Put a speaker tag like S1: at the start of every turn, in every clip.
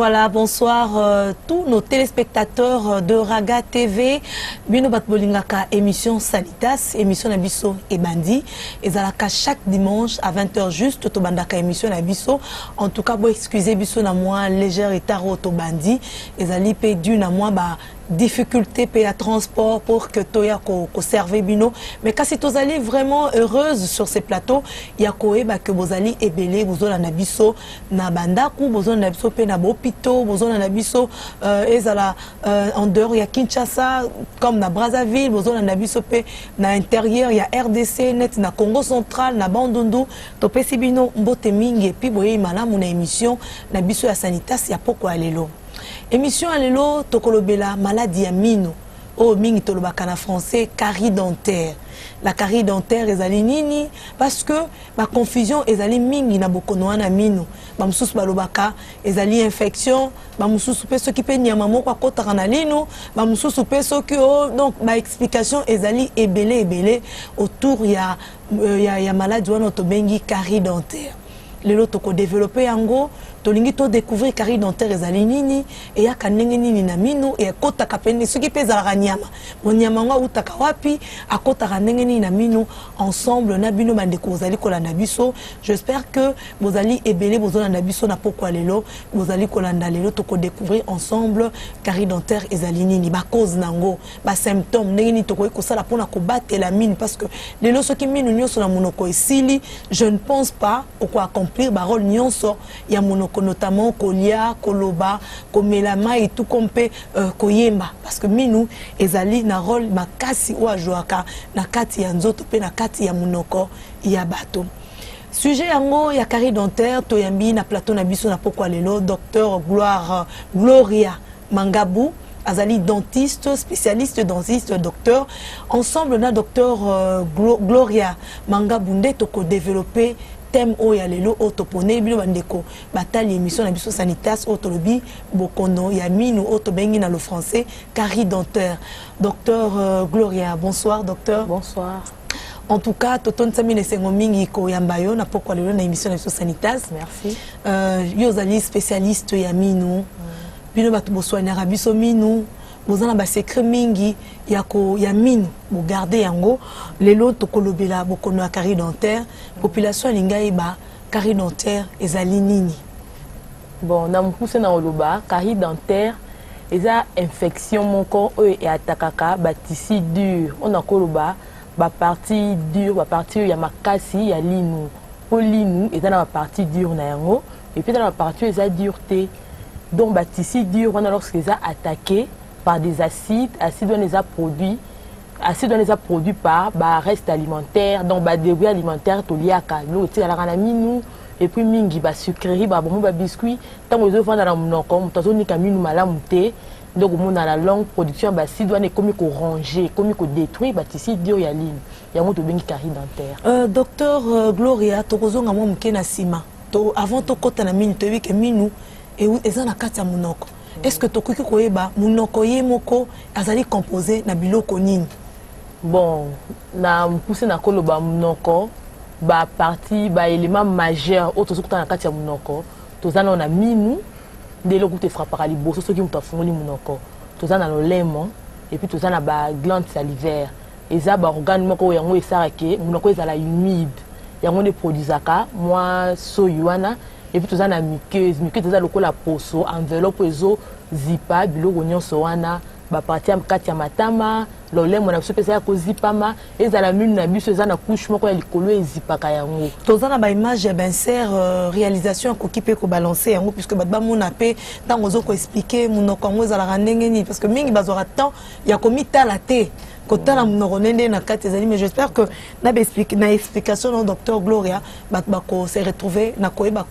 S1: voilà, bonsoir tous nos téléspectateurs de Raga TV. Bino Batbolingaka, émission Sanitas, émission Nabiso et Bandi. Et zalaka chaque dimanche à 20h juste, Tobandaka émission Nabiso. En tout cas, vous excusez Biso na moi légère et taro to Bandi. Et zalipe du na moi ba difficulté payer transport pour que toya ko serve bino. Mais quand si vous allez vraiment heureuse sur ces plateaux, il y a que vous allez ébélé, vous allez nabiso na bandaku, vous allez nabiso pe na bopito, vous allez nabiso ezala en dehors il y a Kinshasa comme na Brazzaville, vous allez nabiso pe na intérieur il y a RDC net na Congo central na Bandundu, to pesi bino mbote mingi et puis boye malamu na émission nabiso ya Sanitas ya poko alelo. Émission alelo tokolobela maladie ya mino o mingi tolobaka na français carie dentaire. La carie dentaire ezali nini parce que ma confusion ezali mingi na bokono na mino ba mususu balobaka ezali infection ba mususu pe soki pe nyama moko akotaka na lino ba mususu pe soki donc ma explication ezali ebele autour ya maladie wana tobengi carie dentaire. Lelo toko développer yango tolingi to découvrir carie dentaire ezali nini et ya kanenge nini na mino et kota kapene soki peza la nyama mon nyama nga utaka wapi akota kanenge nini na mino ensemble na bino bandeko ozali kolanda biso. J'espère que vous allez ébélé vous olanda biso na poko lelo vous allez kolanda lelo toko découvrir ensemble carie dentaire ezali nini ba cause nango ba symptômes ndenge ni toko ekosala pona ko battre la mine parce que lelo soki mino nyonso na monoko esili je ne pense pas au quoi accomplir ba rôle nyonso ya monoko notamment kolia koloba komelama et tout compé koyemba parce que minu ezali na rôle makasi ou ajoaka na kati ya nzoto pe na kati ya monoko ya bato. Sujet yango ya carie dentaire to yambi na plateau na biso na poko lelo docteur Gloria Mangabu azali dentiste spécialiste dentiste docteur ensemble na docteur Gloria Mangabu nde toko développer thème oya lelo otopone bino bandeko batali émission na biso Sanitas otolobi bokono ya minu otobengi na le français carie dentaire. Docteur Gloria, bonsoir docteur.
S2: Bonsoir.
S1: En tout cas toton samine sengo mingi ko yambayo na poko lelo na émission na biso Sanitas.
S2: Merci.
S1: Yo zali spécialiste ya minu bino batu boswana biso minu bozana ba secret mingi ya minu bo garder yango lelo tokolobela bokono ya carie dentaire population lingai ba carie dentaire ezali nini.
S2: Bon na mukuse na oloba carie dentaire eza infection moko oyo atakaka ba tissu dur on akoloba ba partie dure ba partie ya makasi ya linu po linu eza na ba partie dure na yango et puis dans la partie eza dureté donc ba tissu dur on alors qu'ils a attaqué par des acides on les a produits par bah, reste alimentaire donc bah, débris alimentaires toliaka l'eau tira la minu et puis mingi ba sucrerie ba bon ba biscuit tant aux enfants dans la monoko mutazo ni kaminu malamu te donc on a la longue production bah si douane comme ko ranger comme ko détruire bah tissu dio ya ligne ya moto bengi carie dentaire.
S1: Docteur Gloria tokozonga mo mukena sima to avant to kota na minu to que minu et ezana kata monoko. Est-ce que tokoki koyeba munoko ye moko azali composé na biloko nini?
S2: Bon, na mpuse na koloba munoko ba partie ba élément majeur auto sokuta na kati ya munoko tozana na minu ndelo kute frappera liboso soki muto afungoli munoko tozana lolemo et puis tozana ba glande salivaire eza ba organe moko yango esarake munoko ezala humide yango ne produisaka moi soyuana et puis tozana muqueuse eza lokola poso enveloppe ezo zipa biloko nyonso wana ba partie ya kati ya matama lolemo na biso pesa ya kozipama ezala minu na biso eza na couche moko ya likolo ezipaka yango
S1: tozana ba image ya benser réalisation koki pe ko balancer yango puisque ba mona pe tango zo ko expliquer munoko ngo ezala ndenge ni parce que mingi bazora temps ya komitala te kotala munoko nende na kati ezali mais j'espère que na explication no docteur Gloria bako se retrouver na koyeba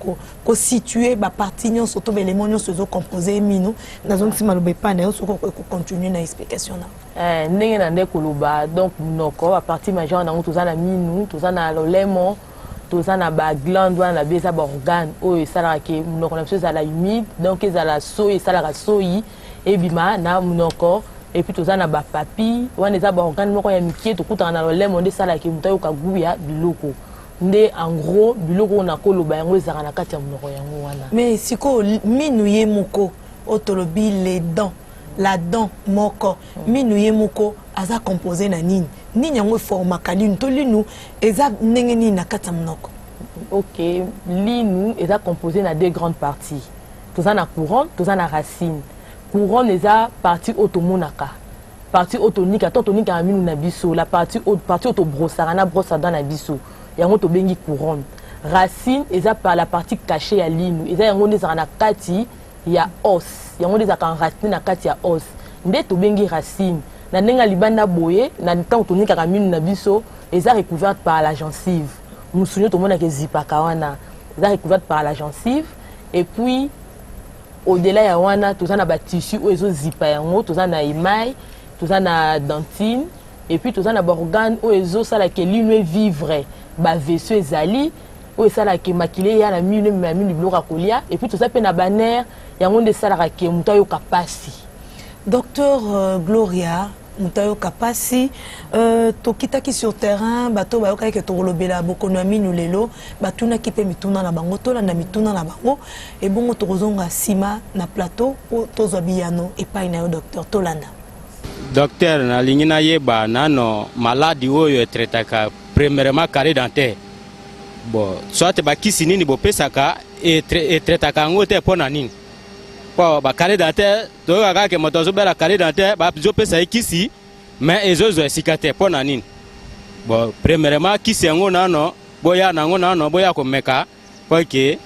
S1: ko situer ba partie nyonso to élément nyonso zo composer minu na zone sima lobe pa na yo ko continuer na explication na
S2: ndenge na ndeko loba donc munoko a partie majeure na tozana minu tozana lolemo tozana ba glande wana beza ba organe oyo esalaka ke munoko na biso ezala humide donc ezala soyi esalaka soyi ebima na munoko et puis tozana ba papi wana eza ba organe moko ya mikie tokutana na lolemo nde esalaka muto yoka guya biloko nde en gros biloko na koloba yango ezaka na kati ya monoko yango wana.
S1: Mais siko minu ye moko otolobi les dents la dent moko minu ye moko aza composé na nini nini yango forma kalinu to linu eza ndenge nini na kati ya monoko.
S2: OK, linu eza composé na deux grandes parties. Toza na couronne, toza na racine. Couronne eza partie otomonaka. Partie otonika, totonika na minu na biso, la partie otobrosaka na brosse dans na biso. Yango to bengi couronne. Racine eza par la partie cachée ya linu. Eza yango ndeza na kati ya os. Yango ndeza kan racine na kati ya os. Nde to bengi racine. Na nenga libanda boye, na temps tonika ka minu na biso, eza recouverte par la gencive. Musunyo to mona ke zipaka wana. Eza recouverte par la gencive et puis au-delà ya wana toza na ba tissu o ezo zipa yango, toza na émail, toza na dentine et puis toza na ba organe o ezo sala ke linu vivre. Ba vaisseau ezali o esala ke makile ya na minu biloko kolia et puis toza pe na baner yango nde sala ke mutayo kapasi.
S1: Docteur Gloria Mutayo Kapasi tokitaki sur terrain bato bayoka ke tolobela bokono minu lelo batuna ki pe mituna na bango tola na mituna na bango et bongo tozonga sima na plateau o tozwa biyano epai na yo docteur Tolanda.
S3: Docteur na lingina yeba nano maladie oyo tretaka premièrement carré dentaire. Bon, soit ba kisi nini bo pesaka et tretaka ngote pona nini. Bon, ba carré dentaire to ga ke moto zo bela carré dentaire ba zo pesa kisi mais ezo zo sikate pona nini. Bon, premièrement kisi ngo nano boya nango nano boya ko meka porque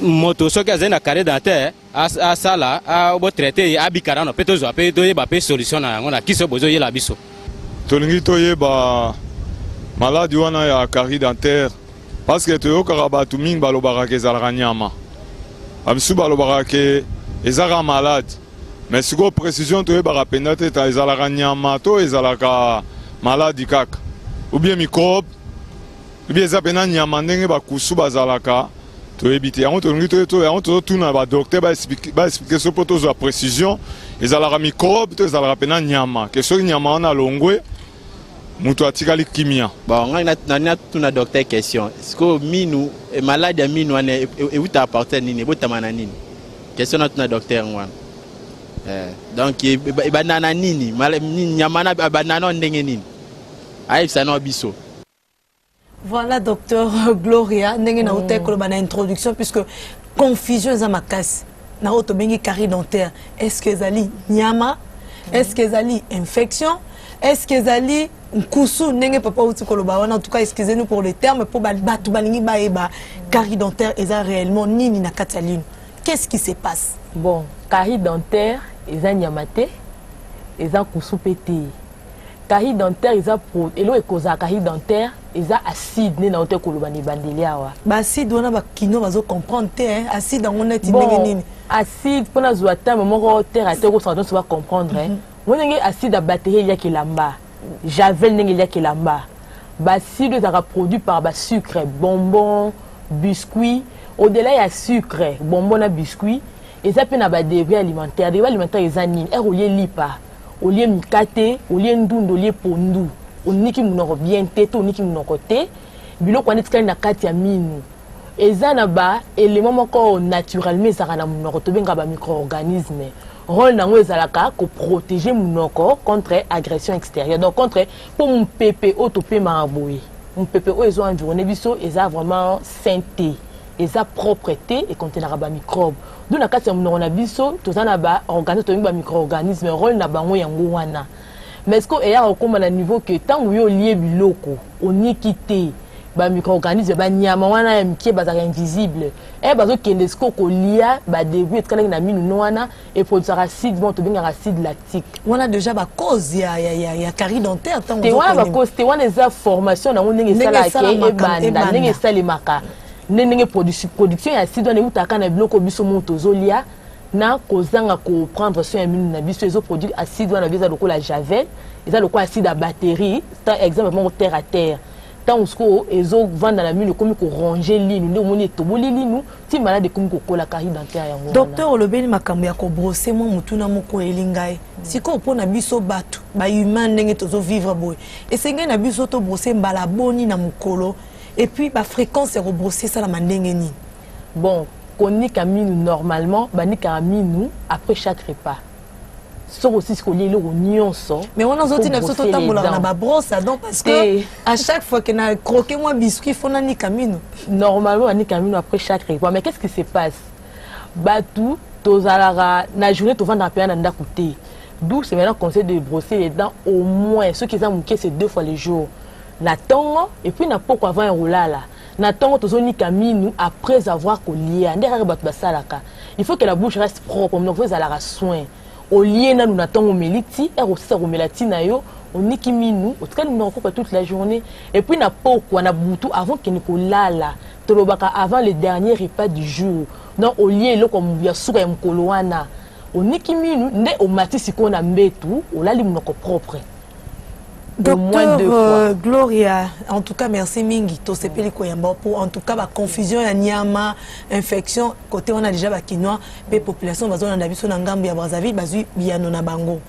S3: moto so ka zena carré dentaire a sala a bo traiter abikara no peto zo pe do yeba pe solution na ngo na kisi bozo yela biso.
S4: Tolingi to yeba maladie wana ya carré dentaire parce que to yo karabatu ming balobara ke zalaka nyama. Amsu balobara ke ezara malade. Mais si go précision to yeba penate ta ezalaka nyama to ezalaka maladie kaka. Ou bien microbe. Ou bien ezapena nyama ndenge ba kusu bazalaka to ebite. Yango tolingi to yango to tuna ba docteur ba expliquer so poto zo précision ezalaka microbe to ezalaka pena nyama. Que so nyama na longwe mutu atikali kimia.
S5: Bon, on a tuna docteur question. Est-ce que minu malade ya minu ane e uta apporter nini botamana nini? Question na tuna docteur ngwana. Donc banana nini nyamana banana ndenge nini? Aïe ça no biso.
S1: Voilà docteur Gloria ndenge na hotel ko bana introduction puisque confusion za makasi na auto bengi carré dentaire. Est-ce que zali nyama? Est-ce que zali infection? Est-ce que zali nkusu ndenge papa uti koloba wana en tout cas excusez-nous pour le terme pour batu balingi baeba carré dentaire eza réellement nini na kataline. Qu'est-ce qui se passe?
S2: Bon, carré dentaire eza nyamate eza kusu pété. Carré dentaire eza pro elo ekoza carré dentaire eza acide ne na hotel koloba ni bandelia wa. Ba
S1: acide wana ba kino bazo comprendre te hein acide ngona ti ndenge nini.
S2: Acide pona zwa ta moko terre à terre ko ça va comprendre hein. Wonenge acide à batterie ya kilamba. Javel ndenge ya kilamba. Ba acide ça produit par ba sucre, bonbon, biscuit. Au-delà ya sucre, bonbon na biscuit, et ça peut na ba débris alimentaires. Débris alimentaires eza nini? Er olié lipa, olié mikate, olié ndundu, olié pondu. Oniki munoko bien tete, oniki munoko te. Biloko wana tikali na kati ya minu. Eza na ba élément moko naturellement ezaka na munoko to benga ba micro-organismes. Rôle nango ezalaka ko protéger munoko contre agression extérieure. Donc contre pour mon pépé autopé maraboui. Mon pépé o ezo environné biso eza vraiment sainteté. Eza propreté et contenir ba microbe. D'où na kati ya munoko na biso tozana ba organisme to ba micro-organismes rôle na bango yango wana. Mais est-ce que eya okoma na niveau que tant yo lié biloko onikité ba micro-organismes ba nyama wana ya mikie bazaka invisible e bazo kende sko ko lia ba début etkala na minu wana et produire acide bon to benga acide lactique
S1: wana déjà ba cause ya carré dentaire tant
S2: te wana ba cause te wana za formation na ndenge sala ke e banda ndenge sala maka ndenge production ya acide wana utaka na biloko biso moto zolia na kozanga ko prendre soin ya minu na biso ezo produire acide wana biso lokola javel eza lokola acide à batterie par exemple terre à terre. Tant que ezo vendre la mine comme ko ranger linu nde moni toboli linu ti malade comme ko kola carré dentaire yango.
S1: Docteur olobeli makambo ya ko brosser mo mutuna moko elingai. Siko pona biso batu ba humain ndenge tozo vivre boy. Esengai na biso to brosser mbala boni na mukolo et puis la fréquence est rebrossée ça la mandengeni.
S2: Bon, konika minu normalement, banika minu après chaque repas. Sauf aussi ce qu'on lit nyonso.
S1: Mais on a aussi une sorte de brosse donc parce que à chaque fois qu'on a croqué moi biscuit, il faut n'ani camino.
S2: Normalement, on camino après chaque repas. Mais qu'est-ce qui se passe? Batou, tozalara, na journée, tu vas dans la période d'à côté. D'où c'est maintenant conseil de brosser les dents au moins. Ceux qui ont mouqué c'est 2 fois le jour. Natongo et puis n'a pas quoi avant un roulala. Natongo tozoni camino après avoir collié. Il faut que la bouche reste propre. Donc vous allez soin. Au lien nous n'attendons au meliti et aussi au melati na yo on nikiminu au tout cas nous n'en toute la journée et puis n'a pas quoi na boutou avant que Nicolas là tolobaka avant le dernier repas du jour donc au lien là comme ya souka ya mkoloana au nikiminu ne au mati siko na mbetu au la limonoko propre.
S1: Docteur Gloria, en tout cas merci mingi to sepeli koyamba pour en tout cas la confusion ya nyama infection côté on a déjà ba quinoa pe population bazona na biso na ngambi ya Brazzaville bazui biano na bango.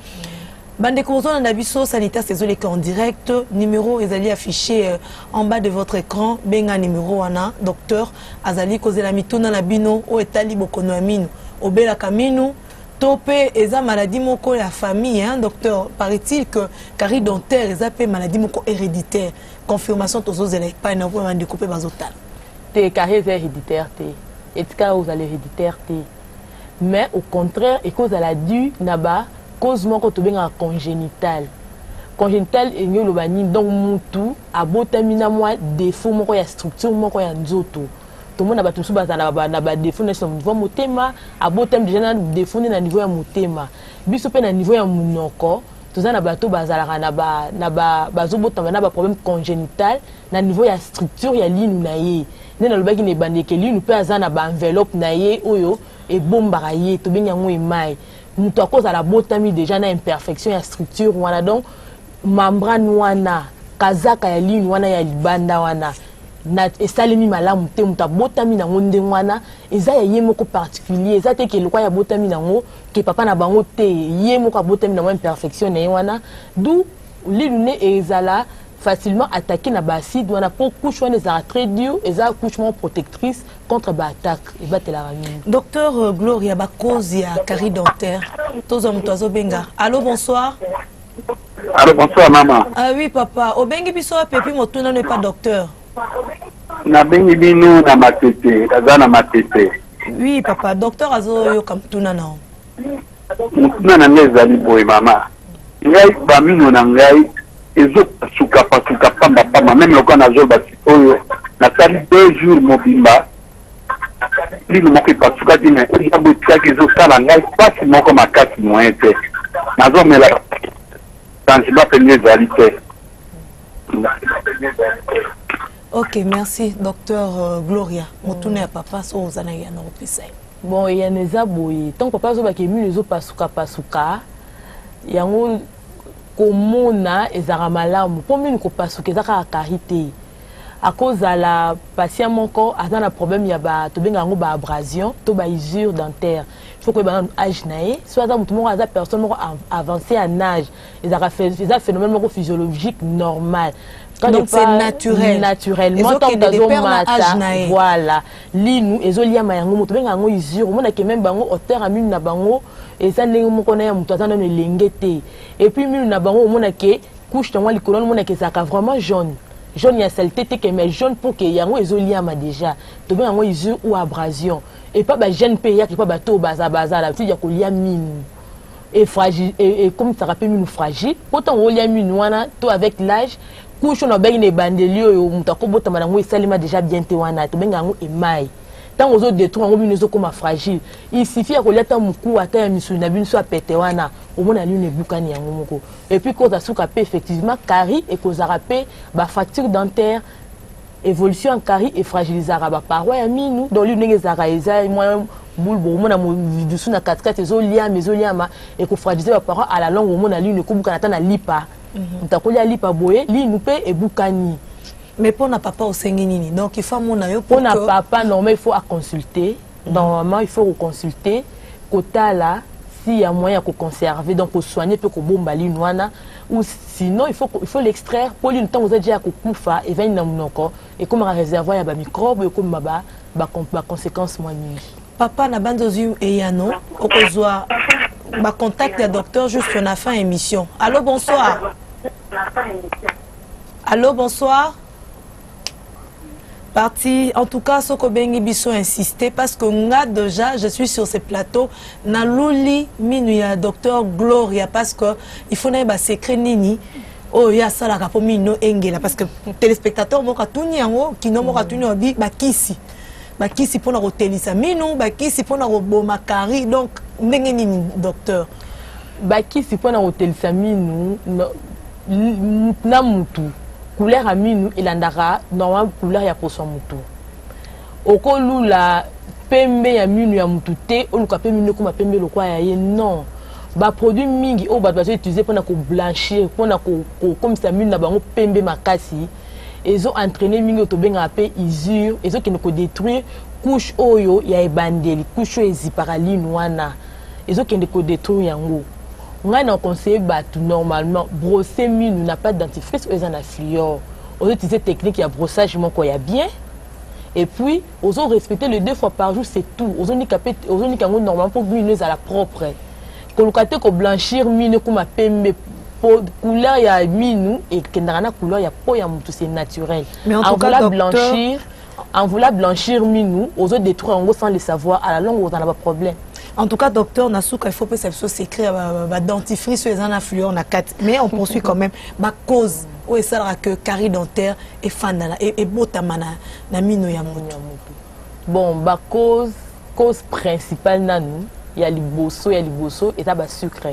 S1: Bande kozona na biso sanitaire c'est en direct numéro ezali affiché en bas de votre écran benga numéro wana docteur azali kozela mituna na bino o etali bokono amino obela kamino topé eza maladie moko la famille hein docteur paraît-il que carie dentaire eza pe maladie moko héréditaire confirmation tozozela pas na vraiment découper bazotal
S2: te carie héréditaire te et cas aux héréditaire te mais au contraire et cause à la dû naba cause moko to benga congénital et le bani donc mutu abotamina moi défaut moko ya structure moko ya nzoto. Tout le monde a battu sous base na ba défaut na son niveau motema abotem déjà na défaut na niveau ya motema biso pe na niveau ya munoko toza na bato bazalaka na ba bazobotama na ba problème congénital na niveau ya structure ya ligne na ye ne na lobaki ne bandeke ligne pe azana ba enveloppe na ye oyo e bombaka ye to benga ngo emai muto akoza la botami déjà na imperfection ya structure wana donc membrane wana kazaka ya ligne wana ya libanda wana na esalemi malamu te muta botami na ngonde wana eza ya ye moko particulier eza te ke lokwa ya botami na ngo ke papa na bango te ye moko botami na imperfection na wana d'où l'ilune ezala facilement attaqué na baside wana pour couche wana ezala très dur eza couchement protectrice contre ba attaque et ba la ramine.
S1: Docteur Gloria ba cause ya carie dentaire tozo mtozo benga. Allô bonsoir.
S6: Allô bonsoir maman.
S1: Ah oui papa obengi biso pepi motuna ne pas docteur.
S6: Na bengi bino na matete azana matete.
S1: Oui papa docteur azo yo kamtuna na.
S6: Mutuna na ngezali boy mama. Ngai ba mino na ngai ezo suka pamba même lokana zo ba oyo na sali 2 jours mobimba. Lino moko pasuka dina ya botika kezo sala ngai pasi moko makasi moete. Nazo mela tanziba pe ngezali te.
S1: Ok, merci, docteur Gloria. Motoune à papa, so aux années à repérer.
S2: Bon, il y a des aboyés. Tant que papa qui est mis les autres pasuka, il y a un komona et zaramalamu. Pour moi, nous pasuka, zaka karité. À cause de la patient mon corps, a un problème, il y a ba to benga ngo ba abrasion, to ba usure dentaire. Il faut que ba âge naé, soit dans tout le monde a personne avancé en âge. Ils a fait des phénomènes physiologiques normal.
S1: Donc c'est naturel.
S2: Naturellement, tant que voilà. Linu, ezolia mayango moto benga ngo usure, on a que même bango hauteur à mine na bango et ça ndenge mo kona ya moto atanda ne lengete. Et puis mine na bango on a que couche dans les colonnes on a que ça vraiment jaune. Jaune ya saleté te que mais jaune pour que yango ezolia ma déjà. To benga ngo usure ou abrasion. Et pas ba jeune pays qui pas bateau baza la petit ya kolia mine. Et fragile et comme ça rappelle mine fragile. Pourtant on lia mine wana to avec l'âge couche on a bien des bandelio yo mutako bota malango esalima déjà bien te wana to benga ngo emai tant aux autres détruire ngo bino comme fragile il suffit ko leta muku ata ya misu na bino so apete wana au mona lune bukani yango moko et puis cause asuka pe effectivement carie et cause rapé ba fracture dentaire évolution en carie et fragilisera ba paroi ya minu dans l'une zara eza moi bulbo mona mo dessous na 4 ezoliama et ko fragiliser ba paroi à la longue mona lune ko bukana ta na lipa mtakolia lipa boye li nous paie et bukani
S1: mais pour na papa au sengini donc il faut mon ayo
S2: pour na papa normalement il faut à consulter normalement il faut consulter kota là s'il y a moyen de conserver, donc pour soigner, pour bombaler une ou sinon il faut l'extraire pour lui temps vous avez déjà kufa et venir dans et comme un réservoir il y a microbes et comme ba conséquences moins mingi.
S1: Papa na bandozu et yano okozwa ba contact le docteur juste on a fait émission. Allô bonsoir. Allô bonsoir. Parti, en tout cas, Soko Bengi Bisso insisté parce que nga déjà, je suis sur ce plateau, na luli minuya docteur Gloria parce que il faut n'aille secret nini. Oh ya ça la rapo mino engela parce que téléspectateur moka tuni yango kino moka tuni obi bakisi pour na hotelisa mino bakisi pour na boma kari donc ndenge nini docteur
S2: bakisi pour na hotelisa mino na mutu couleur à minu ilandara normal couleur ya poso mutu okolu la pembe ya minu ya mutu te oluka pembe minu kuma pembe lokwa ya ye non ba produit mingi o ba utiliser pour na ko blanchir pour na ko comme ça minu na bango pembe makasi ils ont entraîné mingi to benga pe usure ils ont qui ne ko détruire couche oyo ya ebandeli couche eziparaline wana ils ont qui ne ko détruire yango. On a un conseil tout normalement brosser mine n'a pas de dentifrice ils en a fluor. On utilise technique il y a brossage mon quoi il y a bien et puis aux autres respecter le 2 fois par jour c'est tout aux autres capé aux autres qui normalement pour mine à la propre colocate ko blanchir mine comme a pembe couleur il y a mine et que na couleur il y a peau ya mutu c'est naturel
S1: mais en tout cas
S2: blanchir en voulant blanchir mine aux autres détruire en gros sans le savoir à la longue on a pas problème.
S1: En tout cas, docteur Nasuka, il faut que ça soit s'écrire dentifrice sur les influents na 4. Mais on poursuit quand même ma cause où est ça que carie dentaire et fandana et botamana na mino ya moto.
S2: Bon, ma cause principale nanou, il y a liboso et tabac sucre.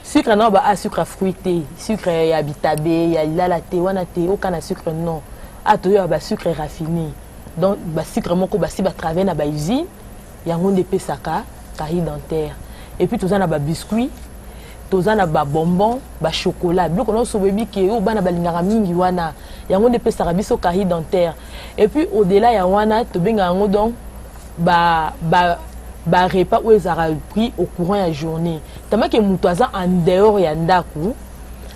S2: Sucre non ba sucre fruité, sucre ya bitabé, ya lalaté, wanate, aucun sucre non. A to ya ba sucre raffiné. Donc ba sucre moko ba si ba travailler na ba usine. Il y a un de pesaka, carie dentaire. Et puis, tout ça, il biscuit, tout ça, il bonbon, chocolat. Donc, on a ce bébé qui est au bas de il y a un de pesaka, biso carie dentaire. Et puis, au-delà, il y a un de benga donc, repas où ils ont pris au courant de la journée. Tellement que moutaza en dehors ya ndaku,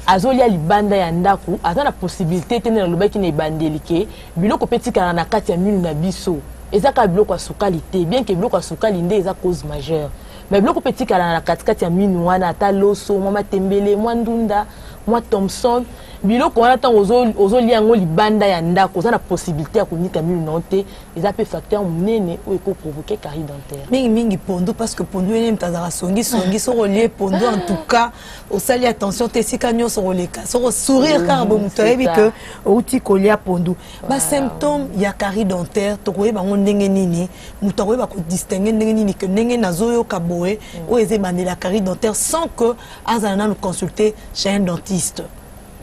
S2: azolia libanda ya ndaku, a la possibilité de tenir le bec qui n'est bandelike, biloko petit kana kati ya minu na biso. Et ça a bloqué la qualité, bien que bloqué la qualité est cause majeure. Mais bloqué petit kala na katikati ya minuana ta loso, moi tembele, moi ndunda, moi Thompson, biloko wana tant ozo liango libanda ya ndako, ça la possibilité à konika minunante, et ça peut facteur munene ou éco provoquer carie dentaire.
S1: Mingi pondo parce que pondo ene mtazara songi so relié pondo en tout cas, au sali attention te sikanyo so roleka, so sourire car bon muto ebi que outi kolia pondo. Ba symptôme ya carie dentaire to koyeba ndenge nini, muto koyeba ko distinguer ndenge nini que ndenge nazoyo kaboe ou ezebande la carie dentaire sans que azana nous consulter chez un dentiste.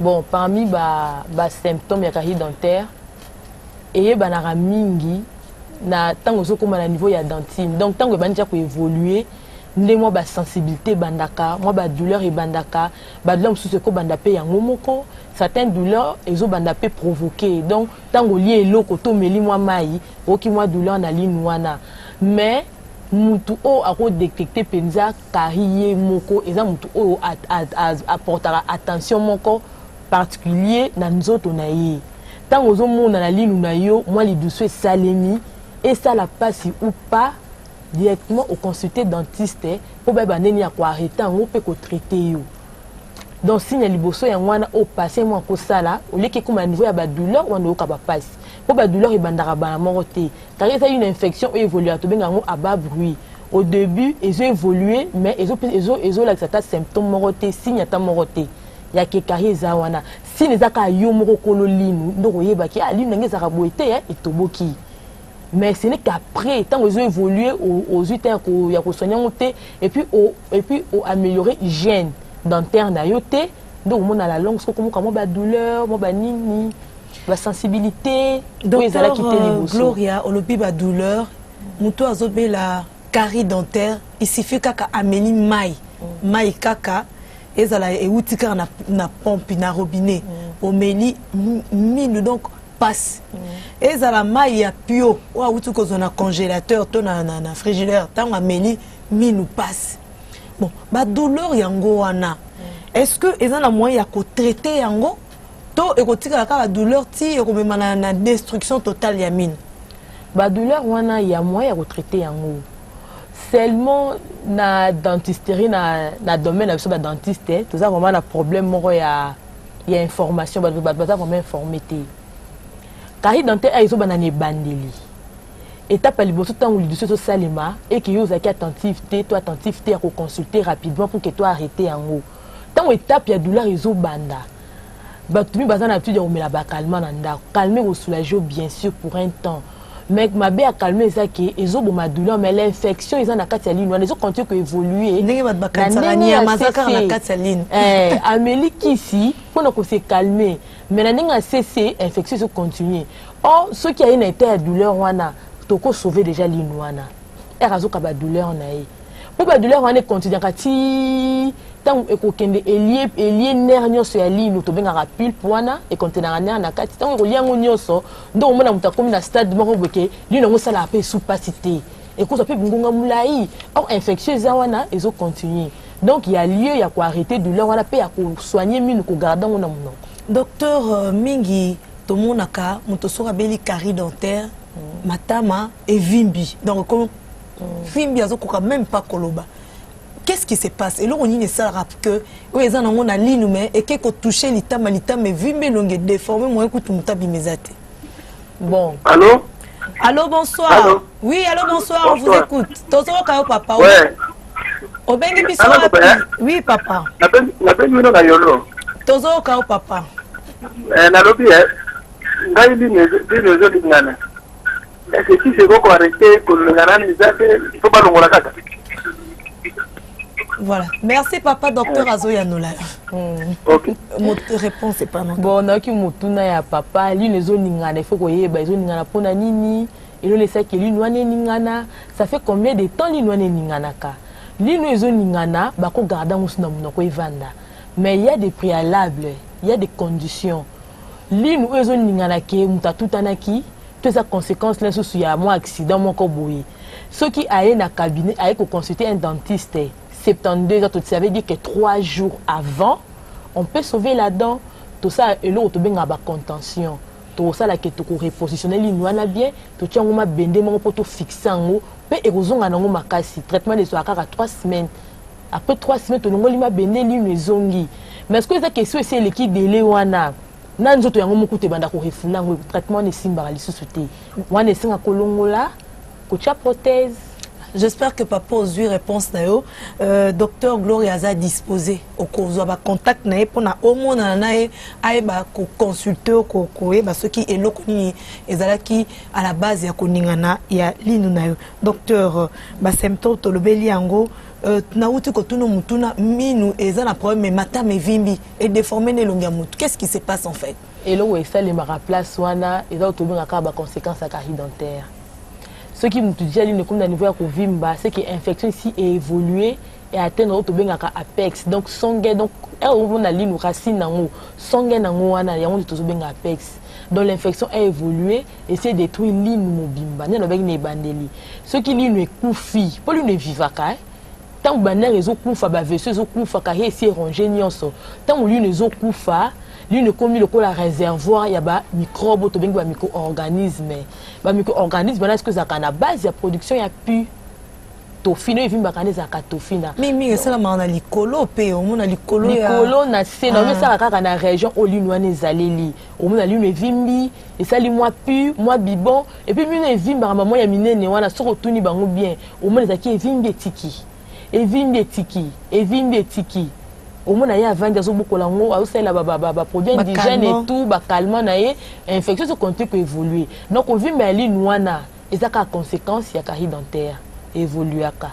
S2: Bon, parmi les symptômes de la carie dentaire, il y a mingi na tango comme à niveau ya dentine. Donc tango banja ko évoluer, ndé moi ba sensibilité bandaka, moi ba douleur et bandaka, ba douleur sous ko bandapé yango moko, certaines douleurs ezo bandapé provoquer. Donc tango lié loko to meli moi mai, oki moi douleur na linwana. Mais mutu o ako détecter penza carie moko, eza mutu o apportera attention moko particulier na nzoto na ye. Tant aux hommes na la ligne na yo, moi les douces salemi et ça la passe ou pas directement au consulter dentiste pour ba neni ya ko arrêter on peut ko traiter yo. Donc signe liboso ya wana au passer moi ko sala au lieu que comme à niveau ya ba douleur on o ka ba passe. Pour ba douleur e bandara ba moroté. Car il y a une infection évolue à to benga ngo aba bruit. Au début, ils ont évolué mais ils ont là certains symptômes moroté, signe ta moroté. Ya ke carie za wana si les aka yo moko kololinu ndoko yeba ki ali ndenge za raboete et toboki mais ce n'est qu'après tant ils ont évolué aux utens ya ko soigner monter et puis améliorer hygiène dentaire na yote donc on a la langue comme ba douleur mo ba nini ba sensibilité
S1: donc ils allaient quitter les Gloria olobi ba douleur muto azobe la carie dentaire il suffit kaka ameni mai kaka ezala eutika na pompe na robinet omeli mine donc passe ezala mai ya pio wa utuko zona congélateur to na frigidaire tant ameli mine passe bon ba douleur yango wana est-ce que ils ont la moyen ya traiter yango to ekotika ka ba douleur ti ekomema na destruction totale ya mine
S2: ba douleur wana ya moyen ya traiter yango seulement na dentisterie na domaine na biso ba dentiste tout ça vraiment na problème moko ya information ba vraiment informé te carie dentaire ils ont banane bandeli étape à liboso tant ou liboso so salima et que yo zaki attentivité toi attentivité à consulter rapidement pour que toi arrêter yango tant étape ya douleur ils ont banda batumi bazana l'habitude de remettre la calmement nanda calmer ou soulager bien sûr pour un temps mais ma bé a calmé ça qui ils ont ma douleur mais l'infection ils ont na katialine ils ont continué que évoluer
S1: ndenge bat bakantsani ya mazaka na katialine
S2: Amélie qui ici pour ne se calmer mais ndenge a cessé infection se continuer or ceux qui a une état de douleur wana toko sauver déjà l'inouana erazo ka ba douleur na e pour ba douleur wana continue kati tant ekokende elie nerf nyonso ya lino to benga pulpe wana e contenant nerf na kati tant ko liango nyonso ndo mona mutakomi na stade moko boke lino ngosala ape soupacité et ko so pe bungunga mulai or infection za wana ezo continuer donc il y a lieu ya ko arrêter douleur wana pe ya ko soigner mine ko garder ngona munoko
S1: docteur mingi to monaka mutosoka beli carie dentaire matama et vimbi donc comme vimbi azokoka même pas koloba qu'est-ce qui se passe et là on y ça rap que ils en ont na ligne mais et que toucher litama vimbi longue déformé moi écoute mutabi mesate
S2: bon
S1: allô bonsoir allô? Oui allô bonsoir on vous écoute tozoka yo papa
S6: ouais
S1: obengi biso oui papa
S6: la peine mino na yolo
S1: tozoka yo papa
S6: na lobi ngai ligne zo lingana est-ce que si c'est beaucoup arrêté pour le garan il faut pas longola kaka.
S1: Voilà. Merci papa docteur Azoyanola.
S6: OK.
S1: Votre réponse est pas non.
S2: Bon, na ki mutuna ya papa, li nezo ningana, il faut ko yeba ezo ningana pona nini, et le laisser que li nwane ningana, ça fait combien de temps li nwane ningana ka. Li nezo ningana, ba ko garda musuna munoko evanda. Mais il y a des préalables, il y a des conditions. Li nous ezo ningana ke mutatutanaki toutes les conséquences là sur y a moi accident mon koboui ceux qui aillent dans cabinet aillent consulter un dentiste 72 heures ça veut dire que 3 jours avant on peut sauver la dent tout ça et l'autre bien à contention tout ça là que tu repositionner l'inouana bien tu tiens on bende mon pour tout fixer en haut mais érosion à nango makasi traitement de soir à 3 semaines après 3 semaines tu nango lima bende l'inouezongi mais est-ce que ça question c'est l'équipe de Léwana na nzoto yango mukute banda ko refula ngo traitement ne simba lisusu te wana singa kolongola ko tia prothèse.
S1: J'espère que papa aux eu réponse na yo docteur Gloria a disposé au kozo ba contact na pour na au monde na ay ba ko consulter ko ba ceux qui eloko ni ezalaki à la base ya koningana ya linu na yo docteur ba symptôme to lobeli yango na uti ko tuno mutuna minu eza na problème matama vimbi et déformé ne longa mutu qu'est-ce qui se passe en fait
S2: et là où ça les mara place wana eza autobinga ka ba conséquences à carie dentaire ce qui me dit ne comme dans niveau ya ko vimba c'est que infection ici est évolué et atteindre autobinga ka apex donc songe donc on a ligne racine nango songe nango wana ya on dit autobinga apex donc l'infection a évolué et c'est détruit ligne mobimba ne avec ne bandeli ce qui ligne est koufi pour lui ne vivaka tant banner les okufa ba vesseux okufa ka essayer ranger nyonso tant lui les okufa lui ne comme le la réservoir ya ba microbe to bengi ba micro-organisme est-ce que ça kana base ya production ya pu tofino et vimba kana za katofina
S1: mimi ça la mana likolo pe o mona likolo
S2: na se na mais ça ka na région olinwane zaleli o mona lui ne vimbi et ça li moi pu moi bibon et puis mine vimba maman ya minene wana soko tuni bango bien o mona za ki vimbi tiki evimbi tiki au moins ya vendre zo bokola ngo au sela ba produit indigène et tout ba calmant na ye infection se continue que évoluer donc on vit meli noana et ça ka conséquence ya carie dentaire évoluer aka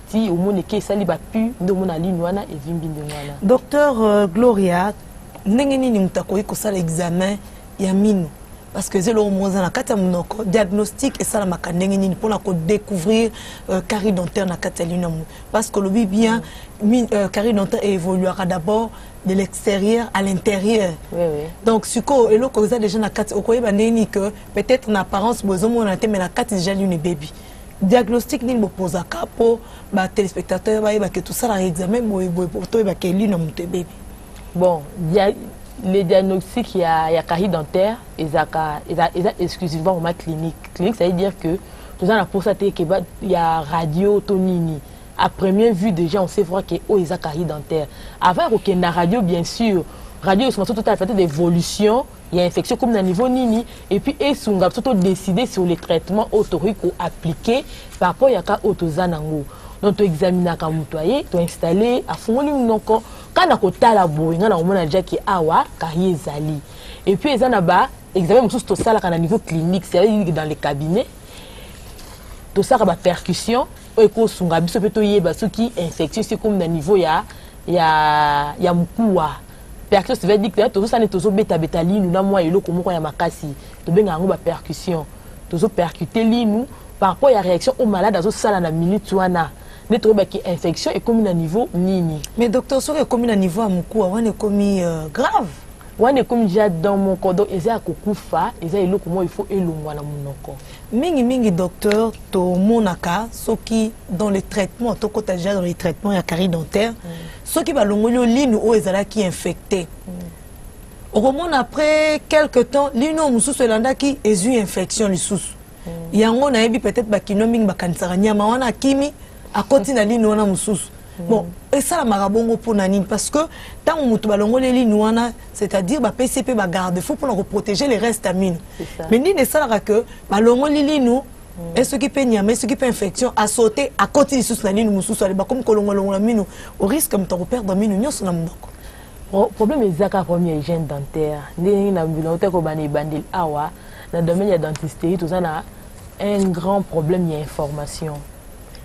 S2: si au moins ke sali ba pu ndo mona li noana evimbi ndengwana
S1: docteur Gloria ndenge nini mutakoyi ko sala examen ya minu parce que c'est le moins na kata munoko diagnostic et ça la makandenge nini pour la découvrir carie dentaire na kata lina parce que le bien carie dentaire évoluera d'abord de l'extérieur à l'intérieur.
S2: Oui.
S1: Donc ce que et le cause déjà na kata okoyeba nini que peut-être en apparence bozo mona te mais na kata déjà lune baby diagnostic nini bopoza kapo ba téléspectateur ba que tout ça la examen boy pour toi ba que lui no monte bébé.
S2: Bon, les diagnostics il y a carie dentaire et ça exclusivement en clinique. Clinique ça veut dire que tout ça la constaté que il y a radio tonini. À première vue déjà on sait voir que oh ils a carie dentaire. Avant que na radio bien sûr, radio c'est tout à fait d'évolution. Il y a infection comme dans le niveau nini et puis ils sont surtout décider sur les traitements autoriques ou appliqués par rapport à cas autozanango. Donc tu examines à kamutwaye, tu installé à fond non quand na kota la boinga na omona déjà qui awa carie zali. Et puis ils en bas examen tout ça là à niveau clinique, c'est dans les cabinets. Tout ça ba percussion et ko sunga biso peto yeba ce qui infection c'est comme dans niveau ya mkuwa. Percussion ça veut dire que tout ça n'est toujours beta ligne na moi eloko moko ya makasi to benga ngo ba percussion toujours percuter ligne par rapport à réaction au malade azo sala na minute wana ne to ba ki infection et comme na niveau nini.
S1: Mais docteur so comme na niveau amkuwa wana comme grave
S2: wana comme déjà dans mon corps donc eza kokufa eza eloko mo il faut elongwa na monoko
S1: mingi docteur to monaka soki dans les traitements to kota déjà dans les traitements ya carie dentaire soki ba longolo ligne o ezala ki infecté au moment après quelque temps ligne mususu elanda ki ezu infection lisusu yango na yebi peut-être ba kino mingi bakanisaka nyama wana kimi akoti na ligne wana mususu. Bon, et ça la marabongo pour nani parce que tant on mutu balongo les lignes wana, c'est-à-dire ba PCP ba garde faut pour protéger les restes amines. Mais ni ne ça la que balongo les lignes et ce qui peut nyama, ce qui peut infection à sauter à côté sous la ligne mususu aller ba comme kolongo la mine au risque de perdre mine nyos na ndoko.
S2: Problème ezaka premier hygiène dentaire. Ni na bilote ko bani bandil awa na domaine de dentisterie tout ça na un grand problème il y a information.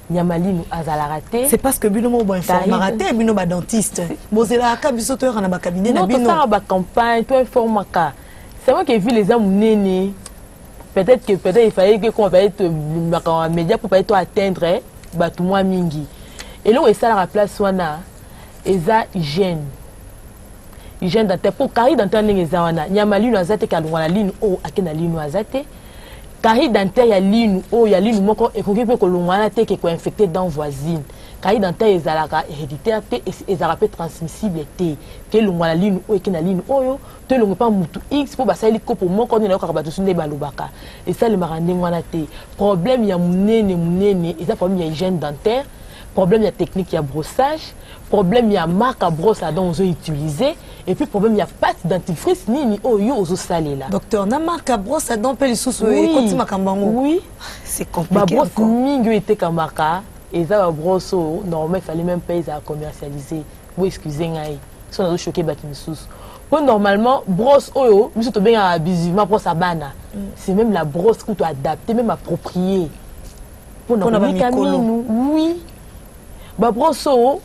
S2: Nyamaline azala raté.
S1: C'est parce que bino mo bon informer raté bino ba dentiste. Bozela ka biso to na ba cabinet na bino.
S2: Non, to ba campagne, to informer ka. C'est moi qui ai vu les hommes néné. Peut-être il fallait que qu'on va être média pour pas atteindre ba tout moi mingi. Et là où ça la place wana eza hygiène. Hygiène dentaire pour carie dentaire ngeza wana. Nyamaline azate ka lwa ligne o akena ligne azate. Carie dentaire ya ligne o ya ligne moko ekoki pe kolongwana te ke ko infecté dans voisine. Carie dentaire ezalaka héréditaire te ezalaka transmissible te. Ke longwana ligne o ekina ligne oyo te longo pa mutu X po basali kopo moko ni na ko bato sunde balobaka. Et ça le maranding wana te. Problème ya munene eza problème ya hygiène dentaire, problème ya technique ya brossage, problème ya marque à brosse à dents on utiliser. Et puis problème il y a pas dentifrice ni oyo ozo salé là.
S1: Docteur na marque à brosse à dents pe lisusu
S2: oui.
S1: Koti makambango.
S2: Oui,
S1: c'est compliqué.
S2: Ba brosse mingi était comme marque et ça ba brosse normalement il fallait même pas à commercialiser. Vous excusez ngai. Ça nous choqué ba lisusu. Pour normalement brosse oyo, nous sommes bien abusivement brosse à bana. C'est même la brosse que tu adapter même appropriée. Pour nous oui. Ba brosse o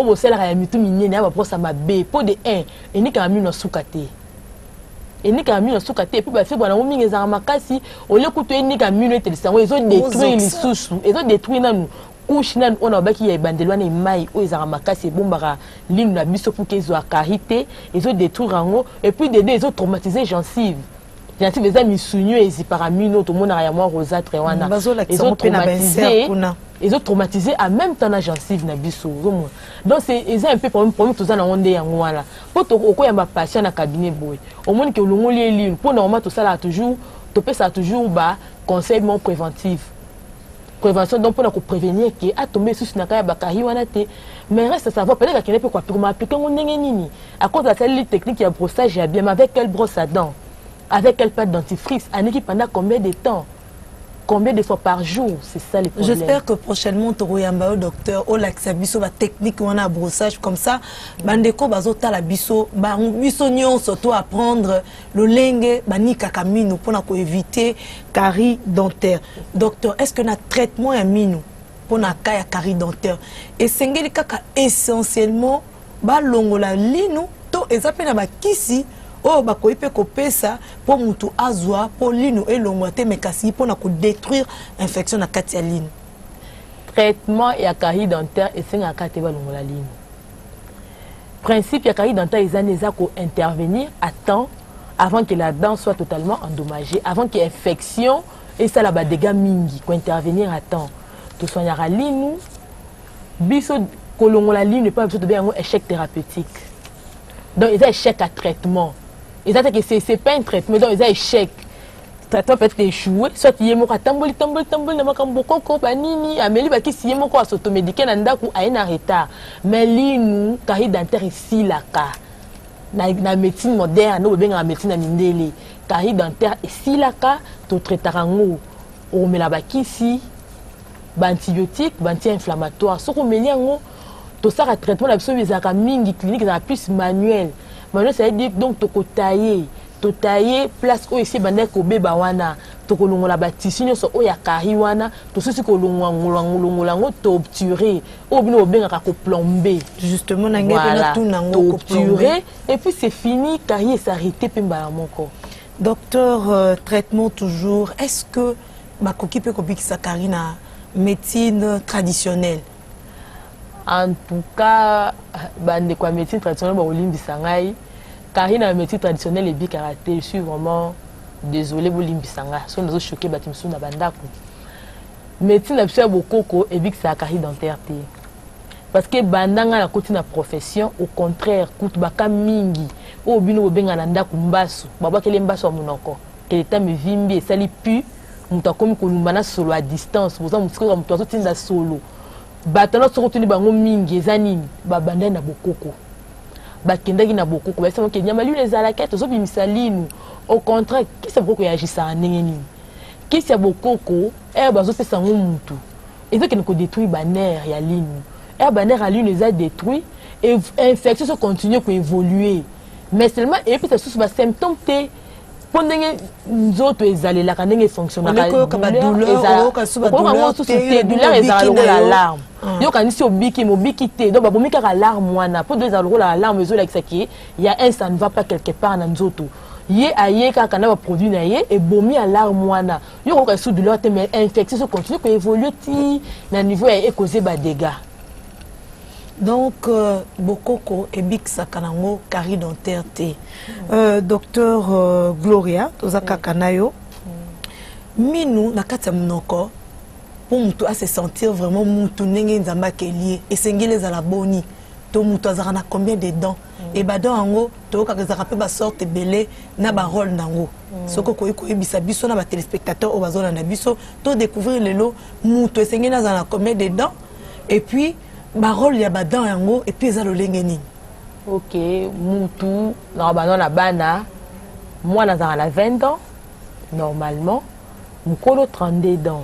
S2: bo sela ya mitu minene ba brosse ma be po de 1 et ni ka mino sukate. Et ni ka mino sukate puis ba fait bwana mingi za makasi o le kutu ni ka mino telesango ils ont détruit les sous ils ont détruit nanu couche nanu on a baki ya bandelwa na mai o za makasi bombara ligne na biso pour qu'ils soient carité ils ont détruit rango et puis des deux ils ont traumatisé gencive. Gencive les amis sunyo et ziparamino tout monde a moi rosâtre wana. Ils ont traumatisé. Ils ont traumatisé en même temps la gencive na biso. Donc c'est un peu problème tout ça na onde yango wana. Pour to ko yamba patient na cabinet boy. Au moins que longo lié pour normalement tout ça là toujours to peut ça toujours ba conseil mon préventif. Prévention donc pour prévenir qui a tombé sous na kaya bakari wana te mais reste à savoir peut-être qu'il n'est pas quoi pour m'appliquer on ndenge nini à cause de cette technique ya brossage ya bien mais avec quelle brosse à dents avec quelle pâte dentifrice en équipe pendant combien de temps. Combien de fois par jour? C'est ça les problèmes. J'espère
S1: que prochainement, tu auras un docteur, ou l'accès la technique ou un brossage comme ça. Bandeko bazota la biso, biso nyon surtout apprendre le lingue, bani kakamino pour éviter carie dentaire. Docteur, est-ce que notre traitement est minou pour na carie dentaire? Et c'est essentiellement balongo la lino to ezapena ba kisi. Oh, bah, quoi, il peut couper ça pour mutu azwa, pour lino et l'ongwate, mais kasi pour détruire l'infection à katia lino.
S2: Traitement et à carie dentaire et c'est un katia la lino. Principe, il y a carie dentaire, ils ont intervenir à temps avant que la dent soit totalement endommagée, avant qu'il y ait infection et ça là-bas dégâts mingi ko intervenir à temps to soignera linu biso kolongola linu pas besoin de bien un échec thérapeutique donc ils ont échec à traitement et ça que c'est pas un traitement donc ils ont échec traitement peut être échoué soit yemo ka tamboli na makambo koko banini ameli ba kisi yemo ko s'automédiquer na ndaku aina retard mais linu carie dentaire ici la ka na médecine moderne no benga médecine na mindele carie dentaire ici la ka to traitarango o mela ba kisi ba antibiotique ba anti-inflammatoire soko meliango to sara traitement la biso bizaka mingi clinique na plus manuel ça veut dire donc to tailler place o ici bande ko beba wana to kolongola ba tissu nyoso o ya kari wana to sosi kolongola ngo to obturer o bino obenga ko plomber
S1: justement na ngepena tout nango
S2: ko obturer et puis c'est fini kari s'arrêter pemba la moko.
S1: Docteur, traitement toujours, est-ce que bakoki pe kobikisa kari na médecine traditionnelle?
S2: En tout cas bande kwa médecine traditionnelle ba olimbisa ngai car na médecine traditionnelle et bi karaté, je suis vraiment désolé pour limbisanga so nous choqué batimsu na bandako médecine absolue bokoko et bi ça carrière dentaire parce que bandanga na côté na profession au contraire coûte baka mingi o bino benga na ndako mbasu baba kele mbasu monoko que l'état me vimbi et sali pu muta komi kolumbana solo à distance vous en mutsiko muto azotinda solo batalo soko tuni bango mingi ezanini babanda na bokoko bakendaki na bokoko ba sema ke nyama lui les alaquettes zo bimisa linu au contraire qui c'est bokoko yagisa ndenge nini qui c'est bokoko bazo pesa mutu et donc ko détruit banner ya linu banner à linu les a détruit et infection se continue ko évoluer mais seulement et puis ça sous ba symptômes té pendant nzoto ezalela kanenge fonctionner
S1: douleur
S2: la larme yo kanisi obiki mobiki te donc babomi kaka larme wana po deux aloko la larme ezo la qui il y a un ça ne va pas quelque part na nzoto ye aye kaka na ba produit na ye et bomi alarme wana yo ko sous douleur te mais infection se continue ko évoluer ti na niveau et causer ba dégâts.
S1: Donc, Bokoko et Big Sakanango, Kari dentaire T. Docteur Gloria, Tozaka Kanayo, Minou, Nakata Mnoko, pour nous se sentir vraiment moutou nenge nzamba lié et sengele à la boni, to moutou azarana combien de dents, et badon ango, to kakazarape ba sorte belé, na ba rôle nango. Soko koiko ebisa biso na ba téléspectateurs au bazona na biso, to découvrir le lot, moutou et sengele azarana combien de dents, et puis, Barol ya badan yango et puis ezalo lengeni.
S2: OK, mutu na badan na bana. Moi na 20 ans normalement, mukolo 32 ans.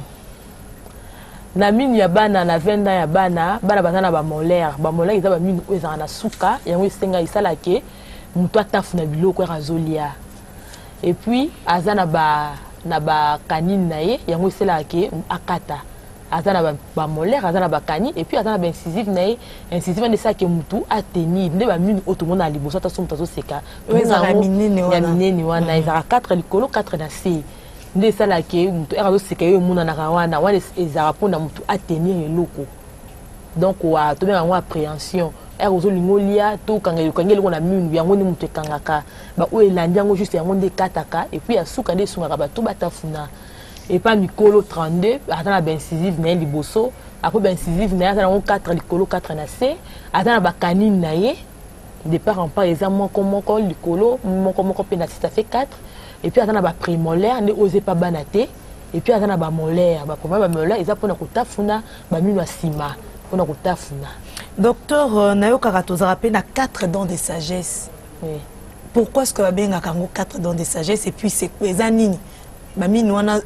S2: Na mine ya bana na 20 ans ya bana bazana ba molaire eza ba mine ezana na suka yango esenga isala ke mutu atafuna biloko razolia. Et puis azana ba kanine na ye yango esela ke akata. Azana ba molaire azana ba kani et puis azana ba incisive na incisive de ça que mutu a tenir ne ba mine automona liboso ta so mutazo seka
S1: ezara minene
S2: wana ezara 4 likolo 4 na C nde ça la ke mutu erazo seka yo muna na wana ezara pona mutu a tenir eloko donc wa to benga appréhension erozo lingolia to kangelo na mine yango ni mutu kangaka ba o elandi yango juste yango nde kataka et puis asuka nde sunga ba to batafuna. Et pas Mikolo 32, attends la incisive na liboso, après incisive na attends 4 likolo 4 na C, attends la canine na ye, départ en par exemple comment likolo, comment penati ça fait 4, et puis attends la prémolaire ne osez pas banater, et puis attends la molaire, ba molaire ils apprennent ko tafuna, ba mino sima, on ko tafuna.
S1: Docteur Nayo Karatoza rappelle na 4 dents de sagesse.
S2: Oui.
S1: Pourquoi est-ce que ba benga kango 4 dents de sagesse et puis c'est ezanini? Mine wana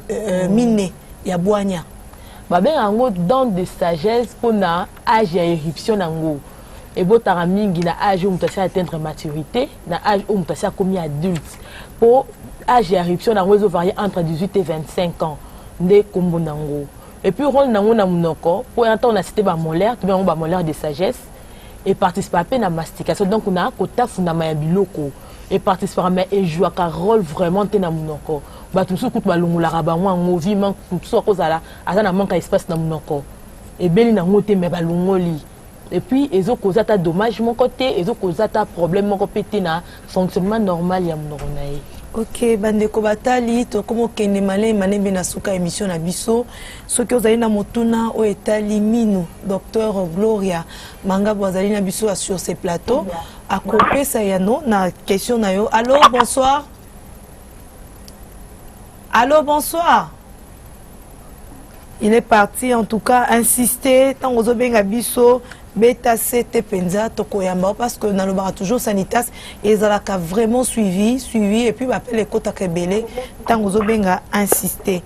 S1: mine ya boanya
S2: babe yango dents de sagesse pour na âge ya éruption nango et botara mingi na âge où mutasi atteindre maturité na âge où mutasi commis adulte pour âge ya éruption nango zo varier entre 18 et 25 ans nde kombo nango et puis rôle nango na munoko pour entendre on a cité ba molaire to ba molaire de sagesse et participer à la mastication donc on a kota fundama ya biloko et participer et jouer un rôle vraiment te na munoko tout ce que tu as l'ongula bango en vivant tout ce que ça là azana manque espace na munoko et beli na ngote me balongoli et puis ezo cause ta dommage mon côté ezo cause ta problème mon côté na fonctionnement normal ya munoko nae.
S1: Ok, bandeko batali to komo kende malé bena suka émission na biso soki ozali na motuna o etali minu docteur Gloria Mangabo azali na biso sur ce plateau a kopesa yano na question na yo. Allô, bonsoir. Allô, bonsoir. Il est parti en tout cas insister tant aux obenga biso beta CT penza tokoyamba parce que dans le bar toujours Sanitas et zalaka vraiment suivi et puis appelle les kota kebele tant aux obenga insister.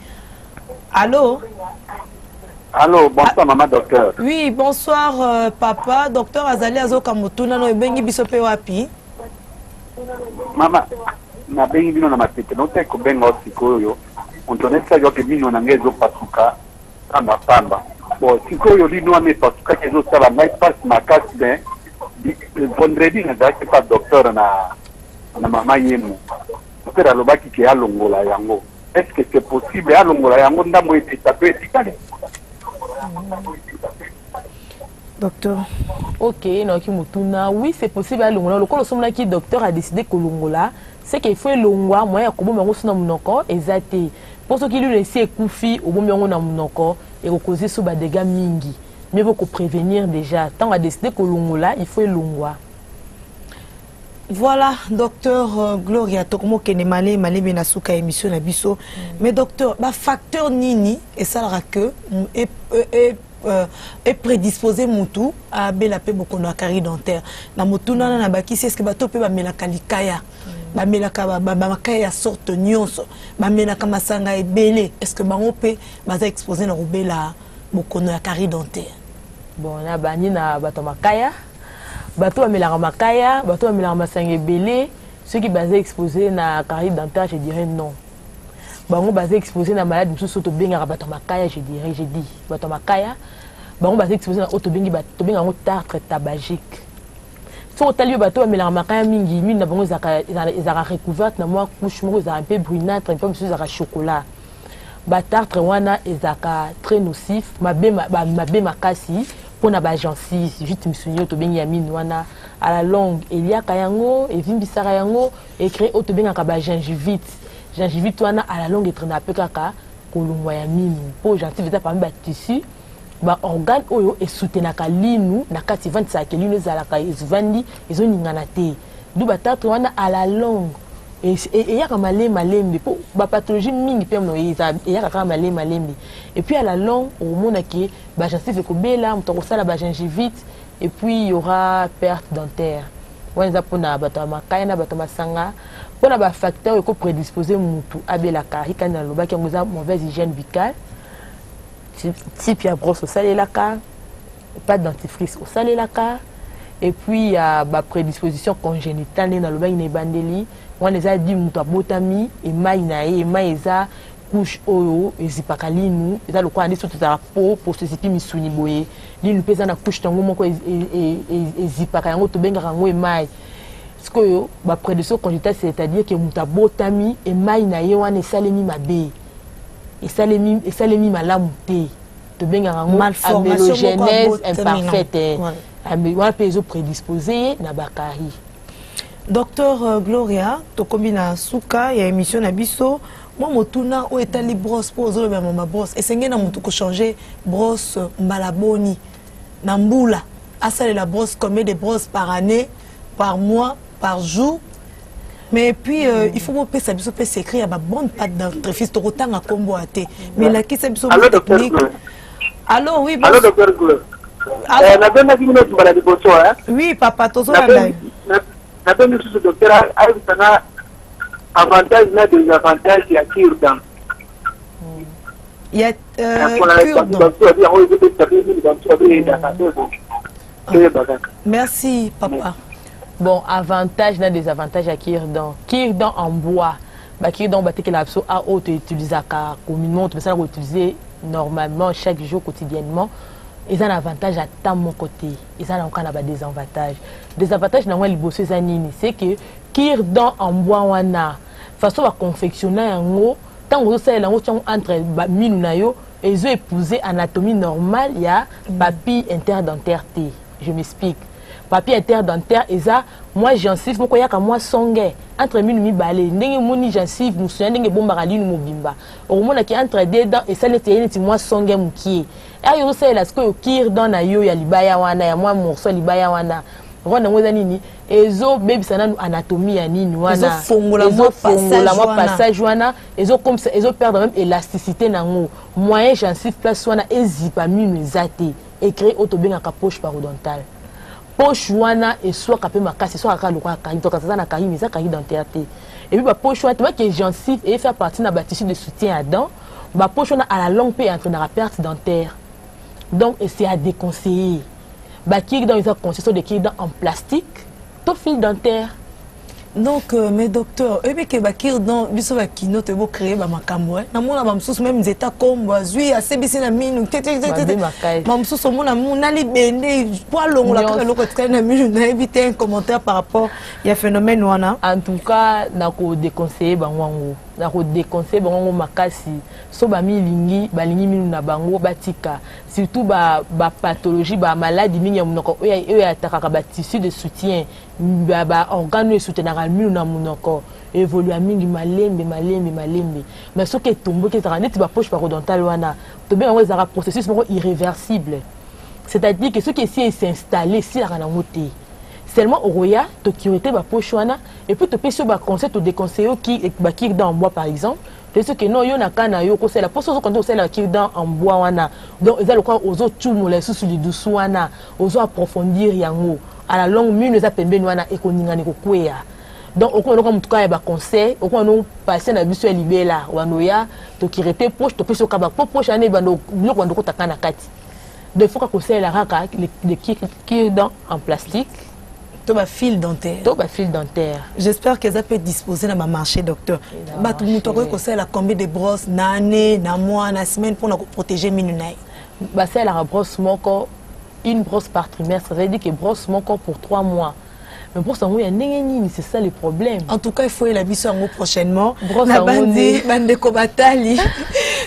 S1: Allô?
S6: Allô, bonsoir maman docteur.
S1: Oui, bonsoir papa, docteur Azali Azoka Mutuna no bengi biso pe wapi?
S6: Mama, na bengi bino na matete no te ko benga osikoyo. On connaît ça yo ke bino na ngezo pasuka pamba. Bon, sikoyo lino ame pasuka kezo sala mai passe makasi ben. Vendredi na date pas docteur na mama yemu. Docteur alobaki ke alongola yango. Est-ce que c'est possible alongola yango ndamo ete tapé tikale?
S1: Docteur.
S2: Ok, non, qui mutuna. Oui, c'est possible à l'ongola. Le col somna qui docteur a décidé que l'ongola, c'est qu'il faut l'ongola. Moi, il y a comme on a mon encore exact. Pour ceux qui lui laissent couper au moment où on a mon encore et causer sous des dégâts mingi. Mieux vaut que prévenir déjà. Tant à décider que l'ongola, il faut l'ongola.
S1: Voilà, docteur Gloria Tokomo Kenemale Malé Benasuka émission na biso. Mais docteur, bah facteur nini et ça la que est prédisposé mutu à belape bokono akari dentaire. Na mutu nana na baki c'est ce que bato pe ba melaka likaya. Ba melaka ba makaya sorte nyonso. Ba melaka masanga ebele. Est-ce que bango pe baza exposé na robela bokono akari dentaire?
S2: Bon, na bani na bato makaya. Bateau amélara makaya, bateau amélara masanga belé, ceux qui basés exposés na carie dentaire, je dirais non. Bango basés exposés na malade, nous sommes bien à bateau makaya, je dirais, j'ai dit, bateau makaya, bango basés exposés na auto bengi bateau bien en tartre tabagique. Si on talue bateau amélara makaya mingi, mine na bango zara recouverte na moi couche mo zara un peu brunâtre, un peu monsieur zara chocolat. Batartre wana ezaka très nocif, mabe makasi. Pour na bagenci vite msunyo to bengi ya minwana à la longue elia kayango et vimbisara yango et créer auto benga ka ba gingivite wana à la longue et traîner peu kaka kolungwa ya minu pour gentil vita parmi ba tissu ba organe oyo et soutenir ka linu na kati vente sa kelino za ka ezvandi ezoningana te du batatre wana à la longue et ya ka malembe pour ba pathologie mingi pe no ya ka malembe et puis à la longue au monde qui ba gencive ko bela mutoko sala ba gingivite et puis il y aura perte dentaire wanza pona bato makaya na bato masanga pona ba facteur ko prédisposer mutu abela ka hikana lobaki ngoza mauvaise hygiène buccale type ya brosse au salé la ka pas de dentifrice au salé la ka et puis il y a ba prédisposition congénitale na lobaki ne bandeli on les a dit mutu abotami et mai na e mai eza couche oyo ezipaka linu eza lokwa ndi soto za po pour se zipi misuni boye linu pesa na couche tango moko ezipaka yango to benga yango e mai sikoyo ba prédisposition congénitale c'est-à-dire que mutu abotami e mai na ye wana esalemi mabe esalemi malamu te to benga yango amélogénèse imparfaite wana pe ezo prédisposé na bakari.
S1: Docteur Gloria, to kombina suka ya émission na biso, moi motuna o etali brosse pour zo ba mama brosse. Et sengena mutu ko changer brosse malaboni na mbula. Asale la brosse combien de brosses par année, par mois, par jour. Mais puis il faut que ça biso peut s'écrire ba bonne pâte dentifrice to rotanga kombo até. Mais la qui ça biso technique. Allô oui,
S6: allô docteur Gloria. La bonne minute pour la déposition hein.
S1: Oui, papa tozo la dai.
S6: Na bien monsieur le docteur a un avantage et désavantage à cure-dent.
S1: Il y a merci papa.
S2: Bon, avantage et désavantage à cure-dent. Cure-dent en bois. Bah cure-dent bah que l'abso à haute utiliser communément, mais ça utiliser normalement chaque jour quotidiennement. Ils ont un avantage à tant mon côté. Ils ont encore des désavantages. Des avantages dans les bosses c'est que cure-dent en bois wana façon à confectionner un mot tant que ça entre minu na yo ils ont épousé anatomie normale il y a papier interdentaire. Je m'explique. Papier interdentaire ils a moi gencive moko yaka moi songe entre minu mibale ndenge moni gencive musuya ndenge bombaka linu mobimba okomona ki entre deux dents et ça neti moi songe mukie ayo osala sikoyo kir dans na yo ya libaya wana ya moi morceau libaya wana rwanda ngoza nini ezo bebisa nanu anatomie ya nini wana
S1: ezo fongola moi
S2: passage wana ezo comme ça ezo perdre même élasticité nango moyen gencive place wana ezipa minu ezate et créer autobengaka poche parodontale poche wana eswaka pe makasi eswaka lokwa kari to kaza na kari mais ça kari dentaire te et puis ba poche wana tellement que gencive et faire partie na ba tissu de soutien à dents ba poche wana à la longue peut entrer dans la perte dentaire donc c'est à déconseiller ba qui dans les concessions de qui en plastique to fil dentaire.
S1: Donc mes docteurs et bien que bakir dans biso ba kino te bo créer ba makambo na mona ba msusu même zeta kombo azui asebisi na minu ba msusu mona muna libende po longola ka loko tsana na minu na éviter un commentaire par rapport ya phénomène wana
S2: en tout cas na ko déconseiller bango na ko déconseiller bango makasi so ba milingi balingi minu na bango batika surtout ba pathologie ba maladie mingi munoko oyo atakaka ba tissu de soutien ba organe soutenir minu na munoko évolue mingi malembe mais ce qui est tombé qui est ba poche parodontale wana to bien on a un processus irréversible, c'est-à-dire que ce qui est s'installer si la ranamoté seulement au roya to curité ba poche wana et puis to pèse ba conseil to déconseiller qui ba qui dans bois par exemple c'est ce que non yo na kana yo ko c'est la poche quand on sait la qui dans en bois wana donc ils ont quoi aux autres tumola sous les dessous wana aux approfondir yango à la longue mine za pembeni wana ekoningani ko kwea donc au ko en tout cas ba conseil au ko no passer na biso libela wanoya to kirete poche to peso kaba poche ane bando loko ndoko takana kati de fois ko conseil la raka les qui dans en plastique
S1: to ba fil dentaire. J'espère que ça peut disposer dans ma marché docteur ba tout muto ko conseil la combien de brosses na année na mois na semaine pour nous protéger minunai
S2: ba c'est la brosse moko une brosse par trimestre, ça veut dire que brosse mon corps pour 3 mois. Mais pour ça, c'est ça le problème.
S1: En tout cas, il faut y aller prochainement. Brosse à bandi, bande kobatali.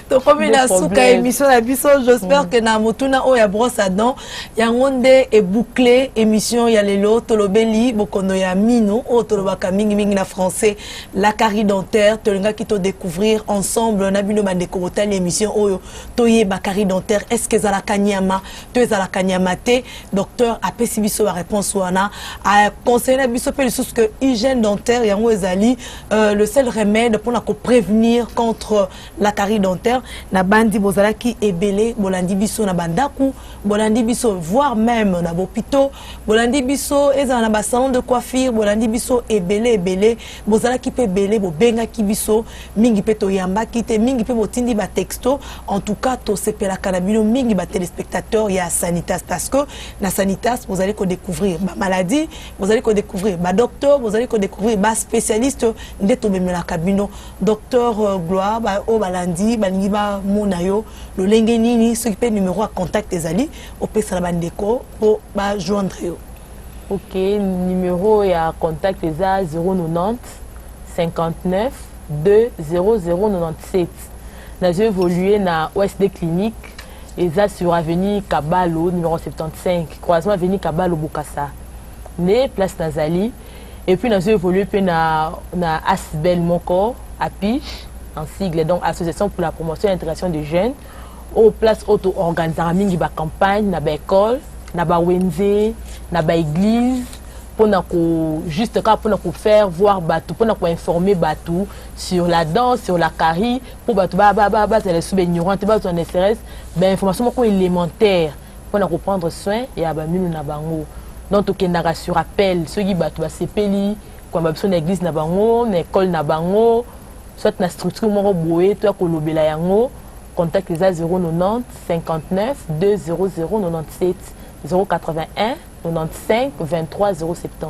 S1: Donc comme il a souka émission la biso, j'espère que na motuna o ya brosse à dents, ya ngonde est bouclé émission ya lelo tolobeli bokono ya mino o tolobaka mingi mingi na français la carie dentaire tolinga ki to découvrir ensemble na bino bande kobotali émission oyo toye ba carie dentaire est-ce que za la kanyama to za la kanyama te docteur a pesi biso la réponse wana a conseiller na biso pe sous que hygiène dentaire yango ezali le seul remède pour na ko prévenir contre la carie dentaire na bandi bozala ki ebele bolandi biso na bandaku bolandi biso voire même na bopito bolandi biso ezala na ba salon de coiffure bolandi biso ebele bozala ki pe belé bobenga ki biso mingi pe to yamba ki te mingi pe botindi ba texto en tout cas to sepela kanabino mingi ba téléspectateurs ya Sanitas parce que na Sanitas vous allez ko découvrir ba maladie vous allez ko découvrir ba docteur vous allez ko découvrir ba spécialiste ndeto bemela kabino docteur Gloire ba o balandi ba ba monayo le lenge nini ce qui peut numéro à contact des ali au pesa la bandeko pour ba joindre yo.
S2: OK, numéro ya contact des 090 59 2 0097. N'a évolué na OSD clinique et ça sur avenue Kabalo numéro 75 croisement avenue Kabalo Bokassa. Né place Nazali et puis n'a évolué puis na Asbel Moko à Piche en sigle, donc Association pour la promotion et l'intégration des jeunes, au place auto-organisant mingi ba campagne, na ba école, na ba wenze, na ba église, pour juste pour faire voir batou, pour informer batou sur la danse, sur la carie, pour batou c'est les sous-ignorants, batou en SRS, ben information élémentaire, pour prendre soin et à ba minu na bango. Donc to kenaka sur appel, ceux qui batou ba sepeli, quand ba besoin d'église na bango, na école na bango, soit na structure moko boye to kolobela yango contact les 090 59 2 0097 081 95 23 070.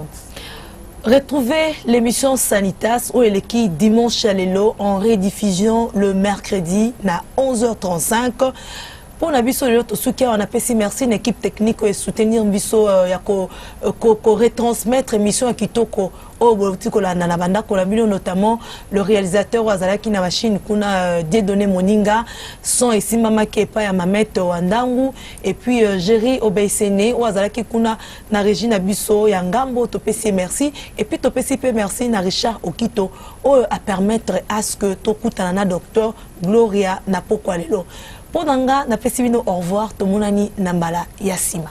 S1: Retrouvez l'émission Sanitas où elle est qui dimanche à l'élo en rediffusion le mercredi à 11h35. Pour na biso lelo to soukia on appelle si merci une équipe technique et soutenir biso ya ko retransmettre émission ya kitoko au bolotiko la na banda ko la bino notamment le réalisateur Wazalaki na machine kuna Dieudonné Moninga son et simama kepa ya Mamet Wandangu et puis Jerry Obeisene Wazalaki kuna na Regina biso ya ngambo to pesi merci et puis to pesi pe merci na Richard Okito à permettre à ce que to kutana na docteur Gloria na pokwa lelo. Pour Nanga, na pesibino au revoir, to monani nambala yasima.